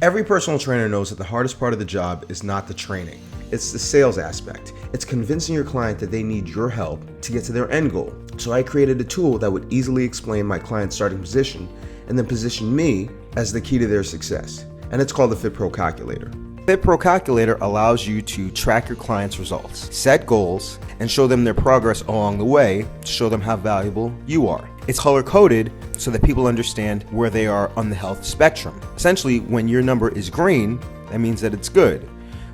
Every personal trainer knows that the hardest part of the job is not the training. It's the sales aspect. It's convincing your client that they need your help to get to their end goal. So I created a tool that would easily explain my client's starting position and then position me as the key to their success. And it's called the FitPro Calculator. FitPro Calculator allows you to track your client's results, set goals, and show them their progress along the way to show them how valuable you are. It's color-coded so that people understand where they are on the health spectrum. Essentially, when your number is green, that means that it's good.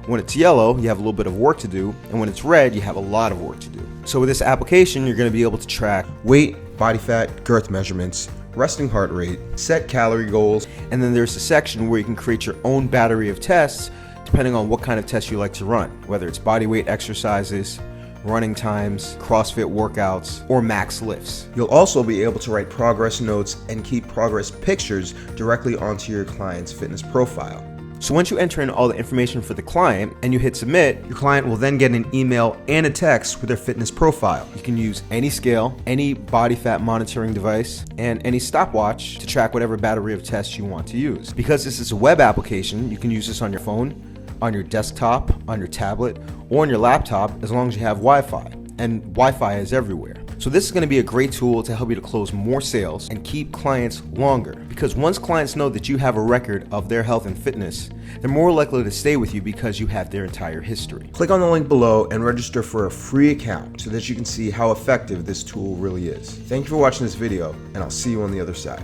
When it's yellow, you have a little bit of work to do, and when it's red, you have a lot of work to do. So with this application, you're going to be able to track weight, body fat, girth measurements, resting heart rate, set calorie goals, and then there's a section where you can create your own battery of tests depending on what kind of test you like to run, whether it's body weight exercises, running times, CrossFit workouts, or max lifts. You'll also be able to write progress notes and keep progress pictures directly onto your client's fitness profile. So once you enter in all the information for the client and you hit submit, your client will then get an email and a text with their fitness profile. You can use any scale, any body fat monitoring device, and any stopwatch to track whatever battery of tests you want to use. Because this is a web application, you can use this on your phone, on your desktop, on your tablet, or on your laptop as long as you have Wi-Fi. And Wi-Fi is everywhere. So this is going to be a great tool to help you to close more sales and keep clients longer. Because once clients know that you have a record of their health and fitness, they're more likely to stay with you because you have their entire history. Click on the link below and register for a free account so that you can see how effective this tool really is. Thank you for watching this video, and I'll see you on the other side.